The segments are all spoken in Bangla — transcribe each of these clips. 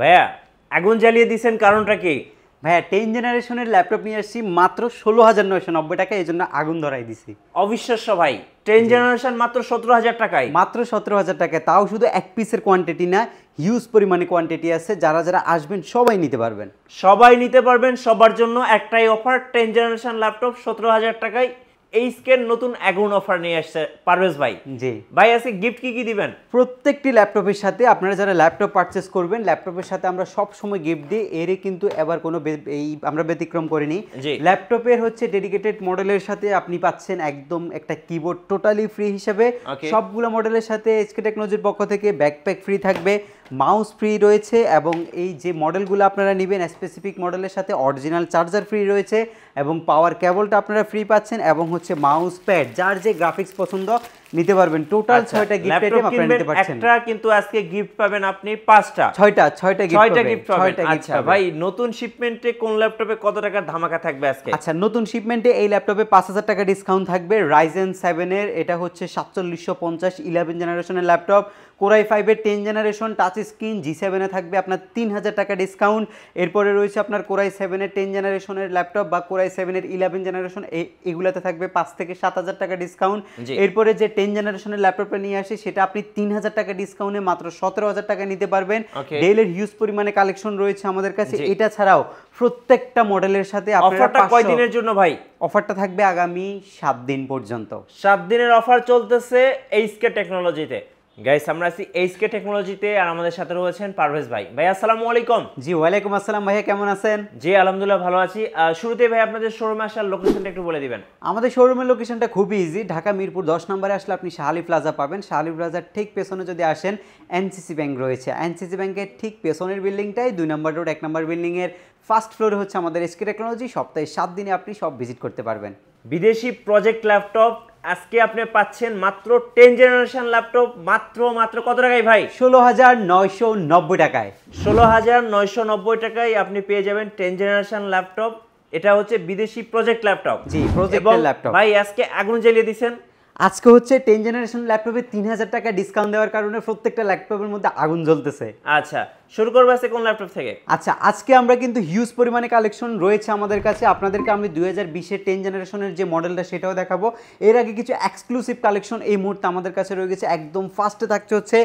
ভাইয়া আগুন জ্বালিয়ে দিয়েছেন, কারণটা কি? ভাইয়া 10 জেনারেশনের ল্যাপটপ নিয়ে আসছি মাত্র 16,990 টাকা, এই জন্য আগুন ধরাই দিছি। অবিশ্বাস্য ভাই, 10 জেনারেশন মাত্র 17,000 টাকায়। মাত্র 17,000 টাকায়, তাও শুধু এক পিসের কোয়ান্টিটি না, হিউজ পরিমাণে কোয়ান্টিটি আছে। যারা যারা আসবেন সবাই নিতে পারবেন। সবাই নিতে পারবেন, সবার জন্য একটাই অফার, 10 জেনারেশন ল্যাপটপ 17,000 টাকায়। এইচকের নতুন আগুন অফার নিয়ে আসছে পারভেজ ভাই। জি ভাই, আজকে গিফট কি কি দিবেন? প্রত্যেকটি ল্যাপটপের সাথে আপনারা যারা ল্যাপটপ পারচেস করবেন, ল্যাপটপের সাথে আমরা সব সময় গিফট দিই। এরই কিন্তু এবার কোনো আমরা ব্যতিক্রম করিনি। ল্যাপটপের হচ্ছে ডেডিকেটেড মডেলের সাথে আপনি পাচ্ছেন একদম একটা কিবোর্ড টোটালি ফ্রি হিসেবে। সবগুলো মডেলের সাথে এসকে টেকনোলজির পক্ষ থেকে ব্যাকপ্যাক ফ্রি থাকবে, মাউস ফ্রি রয়েছে, এবং এই যে মডেলগুলো আপনারা নেবেন স্পেসিফিক মডেলের সাথে অরিজিনাল চার্জার ফ্রি রয়েছে, এবং পাওয়ার কেবলটা আপনারা ফ্রি পাচ্ছেন, এবং হচ্ছে মাউস প্যাড যার যে গ্রাফিক্স পছন্দ নিতে পারবেন। টোটাল 6টা গিফট আইটেম আপনারা নিতে পারছেন। একটা কিন্তু আজকে গিফট পাবেন আপনি 5টা, 6টা গিফট পাবেন। আচ্ছা ভাই, নতুন শিপমেন্টে কোন ল্যাপটপে কত টাকার ধামাকা থাকবে আজকে? আচ্ছা, নতুন শিপমেন্টে এই ল্যাপটপে 5,000 টাকা ডিসকাউন্ট থাকবে। Ryzen 7 এর এটা হচ্ছে 4750 11 জেনারেশনের ল্যাপটপ। Core i5 এর 10 জেনারেশন টাচ স্ক্রিন G7 এ থাকবে আপনার 3,000 টাকা ডিসকাউন্ট। এরপরে রয়েছে আপনার Core i7 এর 10 জেনারেশনের ল্যাপটপ বা Core i7 এর 11 জেনারেশন, এগুলাতে থাকবে 5 থেকে 7,000 টাকা ডিসকাউন্ট। এরপরে যে 10 জেনারেশনের ল্যাপটপটা নিয়ে আসে সেটা আপনি 3,000 টাকা ডিসকাউন্টে মাত্র 17,000 টাকা নিতে পারবেন। ডেলের হিউজ পরিমাণে কালেকশন রয়েছে আমাদের কাছে। এটা ছাড়াও প্রত্যেকটা মডেলের সাথে অফারটা কয় দিনের জন্য ভাই? অফারটা থাকবে আগামী 7 দিন পর্যন্ত। 7 দিনের অফার চলতেছে এইচকে টেকনোলজিতে। গাইস, আমরা আছি এইচকে টেকনোলজিতে, আর আমাদের সাথে রয়েছেন পারভেজ ভাই। ভাই আসসালামু আলাইকুম। জি ওয়ালাইকুম আসসালাম ভাইয়া, কেমন আছেন? জি আলহামদুলিল্লাহ ভালো আছি। শুরুতেই ভাই আপনাদের শোরুমে আসার লোকেশনটা একটু বলে দিবেন। আমাদের শোরুমের লোকেশনটা খুবই ইজি। ঢাকা মিরপুর 10 নম্বরে আসলে আপনি শাহালি প্লাজা পাবেন। শাহালি প্লাজার ঠিক পেছনে যদি আসেন এনসিসি ব্যাংক রয়েছে। এনসিসি ব্যাংকের ঠিক পেছনের বিল্ডিংটাই 2 নম্বর রোড 1 নম্বর বিল্ডিংয়ের ফার্স্ট ফ্লোরে হচ্ছে আমাদের এসকে টেকনোলজি। সপ্তাহে 7 দিনে আপনি সব ভিজিট করতে পারবেন। বিদেশি প্রজেক্ট ল্যাপটপ আজকে আপনি পাচ্ছেন মাত্র 10 জেনারেশন ল্যাপটপ মাত্র কত টাকায় ভাই? 16,990 টাকায়। 16,990 টাকায় আপনি পেয়ে যাবেন 10 জেনারেশন ল্যাপটপ। এটা হচ্ছে বিদেশি প্রজেক্ট ল্যাপটপ। জি, প্রজেক্টের ল্যাপটপ। ভাই আজকে আগুন জ্বালিয়ে দিবেন। আজকে হচ্ছে 10 জেনারেশন ল্যাপটপে 3,000 টাকা ডিসকাউন্ট দেওয়ার কারণে প্রত্যেকটা ল্যাপটপের মধ্যে আগুন জ্বলতেছে। আচ্ছা, শুরু করবো আজকে কোন ল্যাপটপ থেকে? আচ্ছা, আজকে আমরা কিন্তু হিউজ পরিমাণে কালেকশন রয়েছে আমাদের কাছে। আপনাদেরকে আমি 2020-এর 10 জেনারেশনের যে মডেলটা সেটাও দেখাবো। এর আগে কিছু এক্সক্লুসিভ কালেকশন এই মুহূর্তে আমাদের কাছে রয়ে গেছে। একদম ফার্স্টে থাকছে হচ্ছে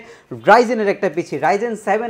রাইজেনের একটা পিসি, Ryzen 7।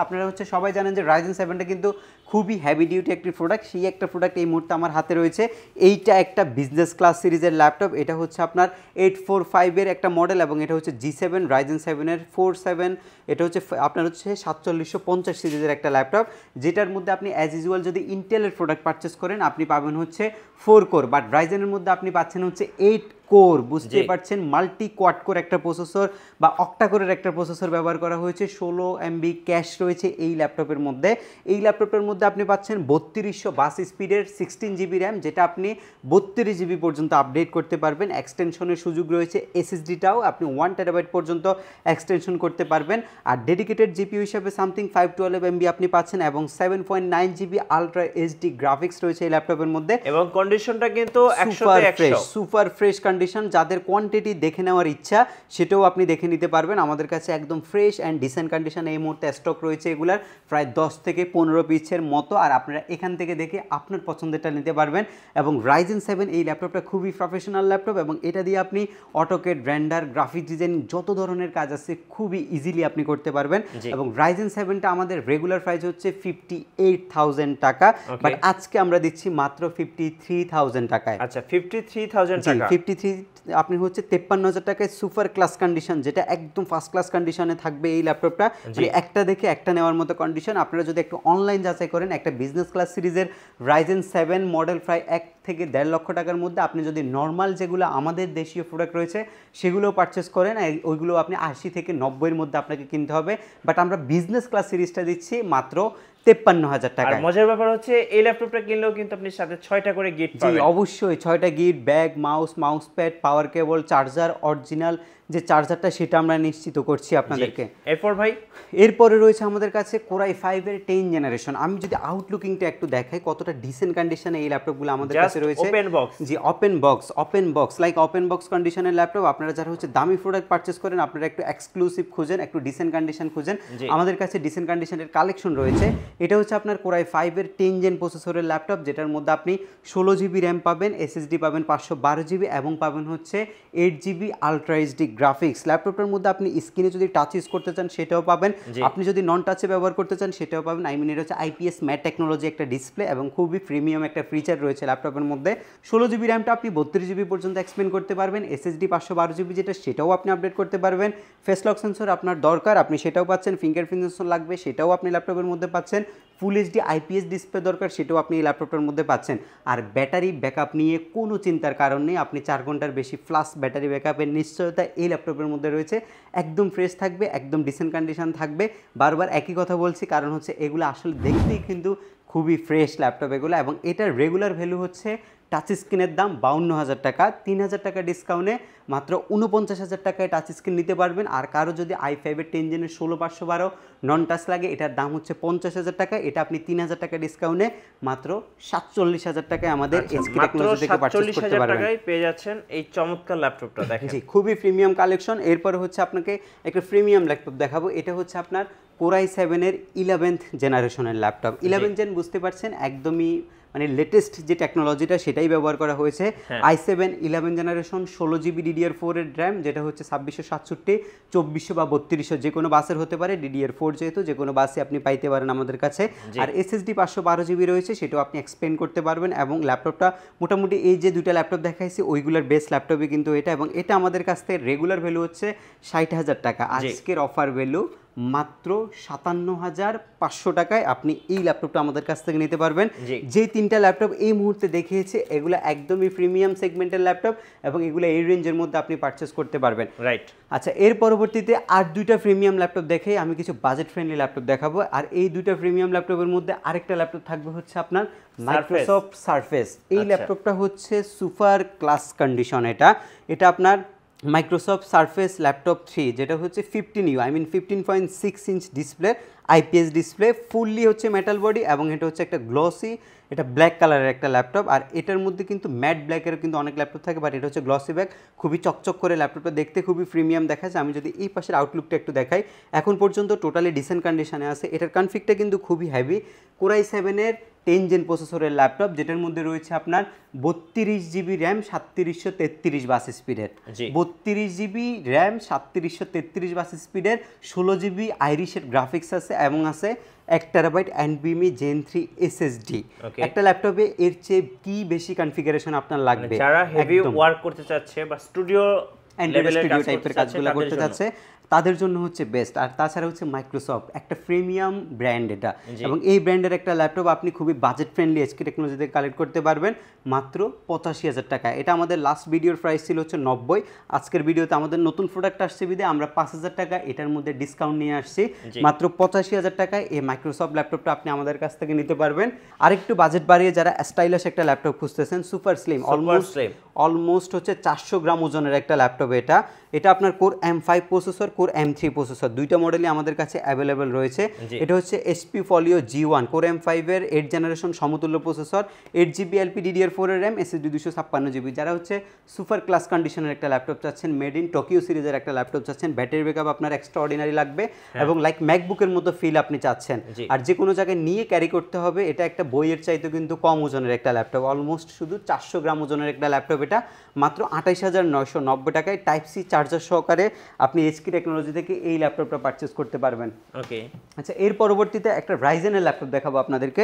আপনারা হচ্ছে সবাই জানেন যে Ryzen 7টা কিন্তু খুবই হেভি ডিউটি একটি প্রোডাক্ট। সেই একটা প্রোডাক্ট এই মুহূর্তে আমার হাতে রয়েছে। এইটা একটা বিজনেস ক্লাস সিরিজের ল্যাপটপ। এটা হচ্ছে আপনার 845-এর একটা মডেল, এবং এটা হচ্ছে G7 Ryzen 7-এর 47। এটা হচ্ছে আপনার হচ্ছে 4750 সিরিজের একটা ল্যাপটপ, যেটার মধ্যে আপনি অ্যাজ ইউজুয়াল যদি ইন্টেলের প্রোডাক্ট পারচেস করেন আপনি পাবেন হচ্ছে 4 কোর, বাট রাইজেনের মধ্যে আপনি পাচ্ছেন হচ্ছে 8 কোর। বুঝতেই পারছেন, মাল্টি কোয়াড কোর একটা প্রসেসর বা অক্টা কোরের একটা প্রসেসর ব্যবহার করা হয়েছে। 16 MB ক্যাশ রয়েছে এই ল্যাপটপের মধ্যে। এই ল্যাপটপের মধ্যে আপনি পাচ্ছেন 3222 স্পিডের 16 GB র্যাম, যেটা আপনি 32 GB পর্যন্ত আপডেট করতে পারবেন। এক্সটেনশনের সুযোগ রয়েছে, SSD-টাও আপনি 1 TB পর্যন্ত এক্সটেনশন করতে পারবেন। আর ডেডিকেটেড জিপিইউ হিসাবে সামথিং 512 MB আপনি পাচ্ছেন, এবং 7.9 GB আলট্রা এইচডি গ্রাফিক্স রয়েছে এই ল্যাপটপের মধ্যে। এবং কন্ডিশনটা কিন্তু 100 সুপার ফ্রেশ কন্ডিশন। যাদের কোয়ান্টিটি দেখে নেওয়ার ইচ্ছা সেটাও আপনি দেখে নিতে পারবেন। আমাদের কাছে একদম ফ্রেশ অ্যান্ড ডিসেন্ট কন্ডিশন এই মুহূর্তে স্টক রয়েছে এগুলার প্রায় 10 থেকে 15 পিসের মতো। আর আপনারা এখান থেকে দেখে আপনার পছন্দেরটা নিতে পারবেন। এবং Ryzen 7 এই ল্যাপটপটা খুবই প্রফেশনাল ল্যাপটপ, এবং এটা দিয়ে আপনি অটোকেড, রেন্ডার, গ্রাফিক ডিজাইন যত ধরনের কাজ আছে খুবই ইজিলি আপনি করতে পারবেন। এবং Ryzen 7টা আমাদের রেগুলার প্রাইস হচ্ছে 58,000 টাকা, বাট আজকে আমরা দিচ্ছি মাত্র 53,000 টাকায়। আচ্ছা, 53,000 টাকা। 53 আপনি হচ্ছে 53,000 টাকায় সুপার ক্লাস কন্ডিশন, যেটা একদম ফার্স্ট ক্লাস কন্ডিশনে থাকবে এই ল্যাপটপটা। মানে একটা দেখে একটা নেওয়ার মতো কন্ডিশন। আপনারা যদি একটু অনলাইন যাচাই করেন, একটা বিজনেস ক্লাস সিরিজের Ryzen 7 মডেল প্রায় 1 থেকে 1.5 লক্ষ টাকার মধ্যে। আপনি যদি নর্মাল যেগুলো আমাদের দেশীয় প্রোডাক্ট রয়েছে সেগুলোও পারচেস করেন, ওইগুলো আপনি 80 থেকে 90-এর মধ্যে আপনাকে কিনতে হবে। বাট আমরা বিজনেস ক্লাস সিরিজটা দিচ্ছি মাত্র 53,000 টাকা। আর মজার ব্যাপার হচ্ছে এই ল্যাপটপটা কিনলেও কিন্তু আপনি সাথে 6টা করে গিফট পাবেন। জি অবশ্যই, 6টা গিফট, ব্যাগ, মাউস প্যাড, পাওয়ার কেবল, চার্জার, অরিজিনাল যে চার্জারটা সেটা আমরা নিশ্চিত করছি আপনাদেরকে। এরপর ভাই এরপরে রয়েছে আমাদের কাছে Core i5 এর 10 জেনারেশন। আমি যদি আউটলুকিংটা একটু দেখাই কতটা ডিসেন্ট কন্ডিশনে এই ল্যাপটপগুলো আমাদের কাছে রয়েছে। ওপেন বক্স, জি open box like open box কন্ডিশনের ল্যাপটপ। আপনারা যারা হচ্ছে দামি প্রোডাক্ট পারচেস করেন, আপনারা একটু এক্সক্লুসিভ খুঁজেন, একটু ডিসেন্ট কন্ডিশন খুঁজেন, আমাদের কাছে ডিসেন্ট কন্ডিশনের কালেকশন রয়েছে। এটা হচ্ছে আপনার Core i5 এর 10 জেন প্রসেসরের ল্যাপটপ, যেটার মধ্যে আপনি 16 জিবি র্যাম পাবেন, এসএসডি পাবেন 512 জিবি এবং পাবেন হচ্ছে 8 জিবি আলট্রা এইচডি গ্রাফিক্স। ল্যাপটপটার মধ্যে আপনি স্ক্রিনে যদি টাচ ইউজ করতে চান সেটাও পাবেন, আপনি যদি নন টাচে ব্যবহার করতে চান সেটাও পাবেন। আই মিন এটা হচ্ছে আইপিএস ম্যাট টেকনোলজি একটা ডিসপ্লে এবং খুবই প্রিমিয়াম একটা ফিচার রয়েছে ল্যাপটপের মধ্যে। 16 জিবি র্যামটা আপনি 32 জিবি পর্যন্ত এক্সপেন্ড করতে পারবেন, এসএসডি 512 জিবি যেটা সেটাও আপনি আপডেট করতে পারবেন। ফেস লক সেন্সর আপনার দরকার আপনি সেটাও পাচ্ছেন, ফিঙ্গারপ্রিন্ট সেন্সর লাগবে সেটাও আপনি ল্যাপটপের মধ্যে পাচ্ছেন, ফুল এইচডি আইপিএস ডিসপ্লে দরকার সেটাও আপনি এই ল্যাপটপটার মধ্যে পাচ্ছেন। আর ব্যাটারি ব্যাকআপ নিয়ে কোনো চিন্তার কারণ নেই, আপনি 4 ঘন্টার বেশি প্লাস ব্যাটারি ব্যাকআপের নিশ্চয়তা এই ল্যাপটপের মধ্যে রয়েছে। একদম ফ্রেশ থাকবে, একদম ডিসেন্ট কন্ডিশন থাকবে। বারবার একই কথা বলছি কারণ হচ্ছে এগুলো আসলে দেখতেই কিন্তু খুবই ফ্রেশ ল্যাপটপ এগুলো। এবং এটার রেগুলার ভ্যালু হচ্ছে টাচ স্ক্রিনের দাম 52,000 টাকা, 3,000 টাকা ডিসকাউন্টে মাত্র 49,000 টাকায় টাচ স্ক্রিন নিতে পারবেন। আর কারো যদি i5 এর 10 জেনের 16512 নন টাচ লাগে এটার দাম হচ্ছে 50,000 টাকা, এটা আপনি 3,000 টাকা ডিসকাউন্টে মাত্র 47,000 টাকায় আমাদের এসকে টেকনোলজি থেকে পারচেজ করতে পারবেন। টাকায় পেয়ে যাচ্ছেন এই চমৎকার ল্যাপটপটা। দেখেন জি খুবই প্রিমিয়াম কালেকশন। এরপরে হচ্ছে আপনাকে একটা প্রিমিয়াম ল্যাপটপ দেখাবো। এটা হচ্ছে আপনার Core i7 এর 11th জেনারেশনের ল্যাপটপ। 11 জেন বুঝতে পারছেন একদমই মানে লেটেস্ট যে টেকনোলজিটা সেটাই ব্যবহার করা হয়েছে। i7 11 জেনারেশন 16 জিবি DDR4 এর র্যাম, যেটা হচ্ছে 2667, 2400 বা 3200 যে কোনো বাসের হতে পারে, DDR4 যেহেতু যে কোনো বাসে আপনি পাইতে পারেন আমাদের কাছে। আর এসএসডি 512 জিবি রয়েছে সেটাও আপনি এক্সপেন্ড করতে পারবেন। এবং ল্যাপটপটা মোটামুটি এই যে দুইটা ল্যাপটপ দেখাইছি ওইগুলোর বেস্ট ল্যাপটপই কিন্তু এটা। এবং এটা আমাদের কাছ থেকে রেগুলার ভ্যালু হচ্ছে 60,000 টাকা, আজকের অফার ভ্যালু মাত্র 57,500 টাকায় আপনি এই ল্যাপটপটা আমাদের কাছ থেকে নিতে পারবেন। যে তিনটা ল্যাপটপ এই মুহূর্তে দেখিয়েছে এগুলো একদমই প্রিমিয়াম সেগমেন্টের ল্যাপটপ এবং এগুলো এই রেঞ্জের মধ্যে আপনি পারচেস করতে পারবেন। রাইট। আচ্ছা এর পরবর্তীতে আর দুইটা প্রিমিয়াম ল্যাপটপ দেখে আমি কিছু বাজেট ফ্রেন্ডলি ল্যাপটপ দেখাবো। আর এই দুইটা প্রিমিয়াম ল্যাপটপের মধ্যে আরেকটা ল্যাপটপ থাকবে হচ্ছে আপনার মাইক্রোসফট সারফেস। এই ল্যাপটপটা হচ্ছে সুপার ক্লাস কন্ডিশন। এটা আপনার মাইক্রোসফট সারফেস ল্যাপটপ 3, যেটা হচ্ছে 15U I mean 15.6 inch display, IPS display, fully হচ্ছে মেটাল বডি এবং এটা হচ্ছে একটা গ্লসি, এটা ব্ল্যাক কালারের একটা ল্যাপটপ। আর এটার মধ্যে কিন্তু ম্যাট ব্ল্যাকের কিন্তু অনেক ল্যাপটপ থাকে, বাট এটা হচ্ছে গ্লসি ব্ল্যাক, খুবই চকচক করে ল্যাপটপটা দেখতে খুবই প্রিমিয়াম দেখাচ্ছে। আমি যদি এই পাশের আউটলুকটা একটু দেখাই, এখন পর্যন্ত টোটালি ডিসেন্ট কন্ডিশনে আছে। এটার কনফিগটা কিন্তু খুবই হেভি, Core i7 এর 10 জেন প্রসেসরের ল্যাপটপ, যেটার মধ্যে রয়েছে আপনার 32 জিবি র্যাম 3733 বাস স্পিডের, 32 জিবি র্যাম 3733 বাস স্পিডের, 16 জিবি আইরিশের গ্রাফিক্স আছে এবং আছে 1 টেরাবাইট NVMe Gen 3 SSD। একটা ল্যাপটপে এর চেয়ে কি বেশি কনফিগারেশন আপনার লাগবে? যারা হেভি ওয়ার্ক করতে চাচ্ছে বা স্টুডিও টাইপের কাজগুলো করতে চাচ্ছে তাদের জন্য হচ্ছে বেস্ট। আর তাছাড়া হচ্ছে মাইক্রোসফট একটা প্রিমিয়াম ব্র্যান্ড এটা, এবং এই ব্র্যান্ডের একটা ল্যাপটপ আপনি খুবই বাজেট ফ্রেন্ডলি এসকে টেকনোলজি থেকে কালেক্ট করতে পারবেন মাত্র 85,000 টাকা। এটা আমাদের লাস্ট ভিডিওর প্রাইস ছিল হচ্ছে 90, আজকের ভিডিওতে আমাদের নতুন প্রোডাক্ট আসছে বিদে আমরা 5,000 টাকা এটার মধ্যে ডিসকাউন্ট নিয়ে আসছি। মাত্র 85,000 টাকায় এই মাইক্রোসফট ল্যাপটপটা আপনি আমাদের কাছ থেকে নিতে পারবেন। আরেকটু বাজেট বাড়িয়ে যারা স্টাইলিশ একটা ল্যাপটপ খুঁজতেছেন, সুপার স্লিম, অলমোস্ট হচ্ছে 400 গ্রাম ওজনের একটা ল্যাপটপ। এটা আপনার Core M5 processor, Core M3 processor, দুইটা মডেলই আমাদের কাছে অ্যাভেলেবেল রয়েছে। এটা হচ্ছে HP Folio G1 Core M5 এর 8 জেনারেশন সমতুল্য প্রসেসর, 8 জিবি LP DDR4 এর র্যাম, SSD 256 জিবি। যারা হচ্ছে সুপার ক্লাস কন্ডিশনের একটা ল্যাপটপ চাচ্ছেন, মেড ইন টোকিও সিরিজের একটা ল্যাপটপ চাচ্ছেন, ব্যাটারি ব্যাকআপ আপনার এক্সট্রাঅর্ডিনারি লাগবে এবং লাইক ম্যাকবুকের মতো ফিল আপনি চাচ্ছেন, আর যে কোনো জায়গায় নিয়ে ক্যারি করতে হবে, এটা একটা বইয়ের চাইতে কিন্তু কম ওজনের একটা ল্যাপটপ, অলমোস্ট শুধু 400 গ্রাম ওজনের একটা ল্যাপটপ। এটা মাত্র 28,990 টাকায় টাইপ সি চার্জার সহকারে আপনি এসকে টেকনোলজি থেকে এই ল্যাপটপটা পারচেজ করতে পারবেন। ওকে আচ্ছা এর পরবর্তীতে একটা রাইজেনের ল্যাপটপ দেখাবো আপনাদেরকে।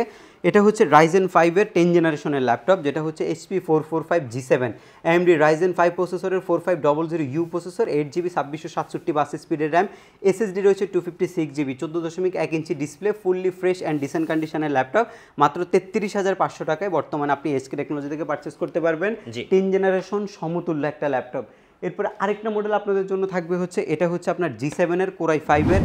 এটা হচ্ছে Ryzen 5 এর 10 জেনারেশনের ল্যাপটপ, যেটা হচ্ছে HP 445G7 AMD Ryzen 5 প্রসেসরের 4500U প্রসেসর, 8 জিবি 2667 বাস স্পিডের র্যাম, SSD রয়েছে 256 GB, 14.1 inch display, fully fresh and dissent কন্ডিশনের ল্যাপটপ। মাত্র 33,500 টাকায় বর্তমানে আপনি এসকে টেকনোলজি থেকে পারচেজ করতে পারবেন 10 জেনারেশন সমতুল্য একটা ল্যাপটপ। এরপর আরেকটা মডেল আপনাদের জন্য থাকবে হচ্ছে, এটা হচ্ছে আপনার G7 এর Core i5 এর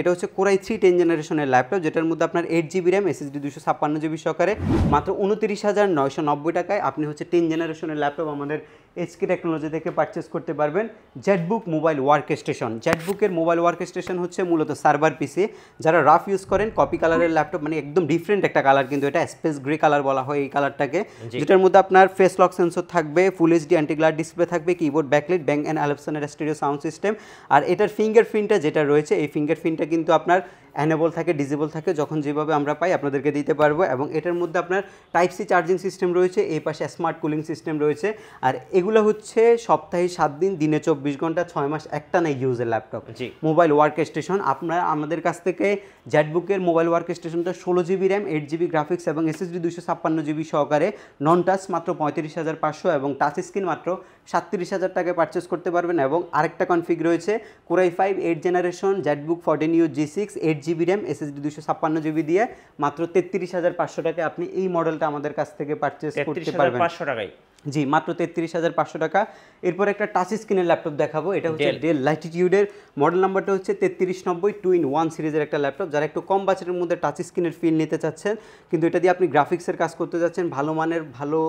এটা হচ্ছে Core i3 10 জেনারেশনের ল্যাপটপ, যেটার মধ্যে আপনার 8 জিবি র্যাম, SSD 256 জিবি সহকারে মাত্র 29,990 টাকায় আপনি হচ্ছে 10 জেনারেশনের ল্যাপটপ আমাদের এইচকে টেকনোলজি থেকে পারচেস করতে পারবেন জেটবুক মোবাইল ওয়ার্ক স্টেশন। জেটবুকের মোবাইল ওয়ার্ক স্টেশন হচ্ছে মূলত সার্ভার পিসি, যারা রাফ ইউজ করেন কপি কালারের ল্যাপটপ, মানে একদম ডিফারেন্ট একটা কালার, কিন্তু এটা স্পেস গ্রে কালার বলা হয় এই কালারটাকে, যেটার মধ্যে আপনার ফেস লক সেন্সর থাকবে, full HD anti glare display থাকবে, কিবোর্ড ব্যাকলাইট, ব্যাং অ্যান্ড অলিপসনের স্টেরিও সাউন্ড সিস্টেম। আর এটার ফিঙ্গারপ্রিন্টটা যেটা রয়েছে, এই ফিঙ্গারপ্রিন্টটা কিন্তু আপনার অ্যানেবল থাকে, ডিজেবল থাকে, যখন যেভাবে আমরা পাই আপনাদেরকে দিতে পারবো। এবং এটার মধ্যে আপনার টাইপ সি চার্জিং সিস্টেম রয়েছে, এই পাশে স্মার্ট কুলিং সিস্টেম রয়েছে। আর এগুলো হচ্ছে সপ্তাহে 7 দিন, দিনে 24 ঘন্টা, 6 মাস একটানা ইউজের ল্যাপটপ মোবাইল ওয়ার্ক স্টেশন। আপনারা আমাদের কাছ থেকে জেটবুকের মোবাইল ওয়ার্ক স্টেশনটা 16 জিবি র্যাম, 8 জিবি গ্রাফিক্স এবং SSD 256 জিবি সহকারে নন টাচ মাত্র 35,500 এবং টাচ স্ক্রিন মাত্র 37,000 টাকায় পারচেস করতে পারবেন। এবং আরেকটা কনফিগ রয়েছে core i 5 8 generation Jetbook 14U G6 8 GB RAM, SSD 256 GB দিয়ে মাত্র 33,500 টাকায় আপনি এই মডেলটা আমাদের কাছ থেকে পারচেস করতে পারবেন। 33,500 টাকায়, জি মাত্র 33,500 টাকা। এরপর একটা টাচ স্ক্রিনের ল্যাপটপ দেখাবো, এটা হচ্ছে ডেল ল্যাটিটিউডের, মডেল নাম্বারটা হচ্ছে 3390 2-in-1 সিরিজের একটা ল্যাপটপ। যারা একটু কম বাজেটের মধ্যে টাচ স্ক্রিনের ফিল নিতে চাচ্ছেন, কিন্তু এটা দিয়ে আপনি গ্রাফিক্সের কাজ করতে যাচ্ছেন, ভালো মানের ভালো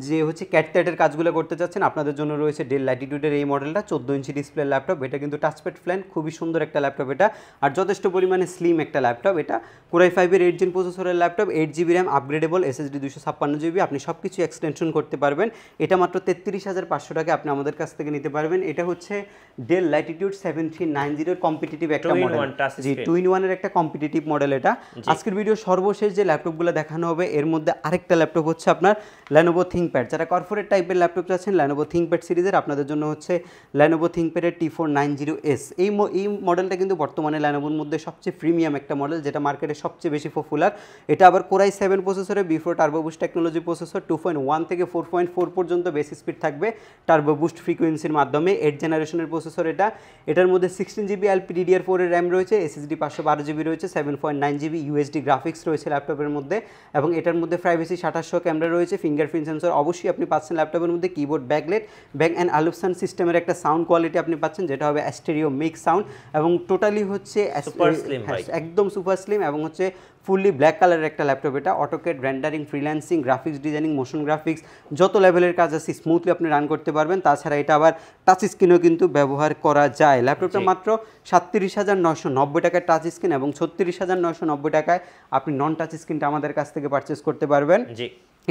যে হচ্ছে ক্যাটত্যাটের কাজগুলো করতে চাচ্ছেন, আপনাদের জন্য রয়েছে ডেল ল্যাটিটিউডের এই মডেলটা। 14 ইঞ্চি ডিসপ্লে ল্যাপটপ, এটা কিন্তু টাচপ্যাড ফ্ল্যান, খুবই সুন্দর একটা ল্যাপটপ এটা, আর যথেষ্ট পরিমাণে স্লিম একটা ল্যাপটপ। এটা কোরাই 5-এর 8 জেন প্রসেসরের laptop, 8 GB RAM, upgradeable, SSD 256 GB, আপনি সব কিছু এক্সটেনশন করতে পারবেন। এটা মাত্র 33,500 টাকা আপনি আমাদের কাছ থেকে নিতে পারবেন। এটা হচ্ছে ডেল ল্যাটিটিউড 7390 কম্পিটিটিভ একটা মডেল, জি 2-in-1 এর একটা কম্পিটিটিভ মডেল এটা। আজকের ভিডিও সর্বশেষ যে ল্যাপটপগুলো দেখানো হবে এর মধ্যে আরেকটা ল্যাপটপ হচ্ছে আপনার Lenovo ThinkPad। যারা কর্পোরেট টাইপের ল্যাপটপ চাচ্ছেন Lenovo ThinkPad সিরিজের, আপনাদের জন্য হচ্ছে Lenovo ThinkPad এর T490S। এই মডেলটা কিন্তু বর্তমানে Lenovoর মধ্যে সবচেয়ে প্রিমিয়াম একটা মডেল, যেটা মার্কেটে সবচেয়ে বেশি পপুলার। এটা আবার কোরাই 7 প্রসেসরে, before turbo boost technology processor, 2.1 থেকে 4.4 পর্যন্ত বেস স্পিড থাকবে টার্বো বুস্ট ফ্রিকোয়েন্সির মাধ্যমে, 8 জেনারেশনের প্রসেসর এটা। এটার মধ্যে 16 জিবি LPDDR4 এর র্যাম রয়েছে, SSD 512 জিবি রয়েছে, 7.9 জিবি USD গ্রাফিক্স রয়েছে ল্যাপটপের মধ্যে। এবং এটার মধ্যে প্রাইভেসি 2700 ক্যামেরা রয়েছে, ফিঙ্গারপ্রিন্ট সেন্সর অবশ্যই আপনি পাচ্ছেন ল্যাপটপের মধ্যে, কিবোর্ড ব্যাকলাইট, ব্যাং অ্যান্ড অলিপসন সিস্টেমের একটা সাউন্ড কোয়ালিটি আপনি পাচ্ছেন, যেটা হবে স্টেরিও মিক্স সাউন্ড। এবং টোটালি হচ্ছে একদম সুপার স্লিম এবং হচ্ছে ফুললি ব্ল্যাক কালারের একটা ল্যাপটপ এটা। AutoCAD, rendering, freelancing, graphics designing, motion graphics যত লেভেলের কাজ আছে স্মুথলি আপনি রান করতে পারবেন। তাছাড়া এটা আবার টাচ স্ক্রিনও কিন্তু ব্যবহার করা যায়। ল্যাপটপটা মাত্র 37,990 টাকায় টাচ স্ক্রিন এবং 36,990 টাকায় আপনি নন টাচ স্ক্রিনটা আমাদের কাছ থেকে পারচেস করতে পারবেন।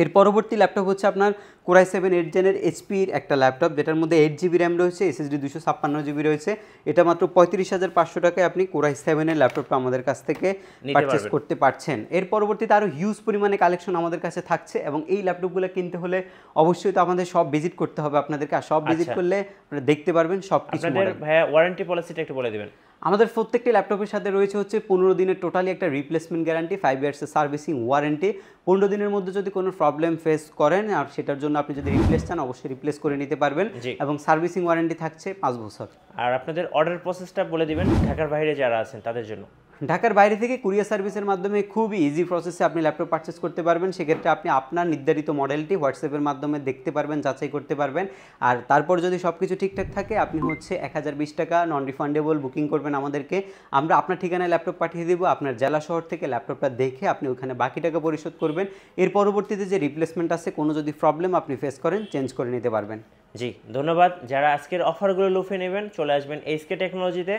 এর পরবর্তী ল্যাপটপ হচ্ছে আপনার কোরাই 7 8 জেনের এইচপির একটা ল্যাপটপ, যেটার মধ্যে 8 জিবি র্যাম রয়েছে, SSD 256 জিবি রয়েছে। এটা মাত্র 35,500 টাকায় আপনি কোরাই 7 এর ল্যাপটপটা আমাদের কাছ থেকে পারচেস করতে পারছেন। এর পরবর্তীতে আরও হিউজ পরিমাণে কালেকশন আমাদের কাছে থাকছে এবং এই ল্যাপটপগুলো কিনতে হলে অবশ্যই তো আমাদের সব ভিজিট করতে হবে আপনাদেরকে, আর সব ভিজিট করলে আপনারা দেখতে পারবেন সব কিছু। আপনাদের ভাইয়া ওয়ারেন্টি পলিসিটা একটু বলে দিবেন। আমাদের প্রত্যেকটি ল্যাপটপের সাথে রয়েছে হচ্ছে 15 দিনের টোটালি একটা রিপ্লেসমেন্ট গ্যারান্টি, 5 ইয়ার্সের সার্ভিসিং ওয়ারেন্টি। 15 দিনের মধ্যে যদি কোনো প্রবলেম ফেস করেন আর সেটার জন্য আপনি যদি রিপ্লেস চান অবশ্যই রিপ্লেস করে নিতে পারবেন এবং সার্ভিসিং ওয়ারেন্টি থাকছে 5 বছর। আর আপনাদের অর্ডার প্রসেসটা বলে দিবেন ঢাকার বাইরে যারা আছেন তাদের জন্য। ঢাকার বাইরে থেকে কুরিয়ার সার্ভিসের মাধ্যমে খুবই ইজি প্রসেসে আপনি ল্যাপটপ পারচেস করতে পারবেন। সেক্ষেত্রে আপনি আপনার নির্ধারিত মডেলটি হোয়াটসঅ্যাপের মাধ্যমে দেখতে পারবেন, যাচাই করতে পারবেন। আর তারপর যদি সব কিছু ঠিকঠাক থাকে আপনি হচ্ছে 1020 টাকা নন রিফান্ডেবল বুকিং করবেন আমাদেরকে, আমরা আপনার ঠিকানায় ল্যাপটপ পাঠিয়ে দেবো। আপনার জেলা শহর থেকে ল্যাপটপটা দেখে আপনি ওখানে বাকি টাকা পরিশোধ করবেন। এর পরবর্তীতে যে রিপ্লেসমেন্ট আছে, কোনো যদি প্রবলেম আপনি ফেস করেন চেঞ্জ করে নিতে পারবেন। জি ধন্যবাদ। যারা আজকের অফারগুলো লুফে নেবেন চলে আসবেন এইচকে টেকনোলজিতে।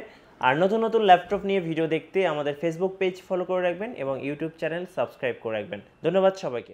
আর নতুন নতুন ল্যাপটপ নিয়ে ভিডিও দেখতে আমাদের ফেসবুক পেজ ফলো করে রাখবেন এবং ইউটিউব চ্যানেল সাবস্ক্রাইব করে রাখবেন। ধন্যবাদ সবাইকে।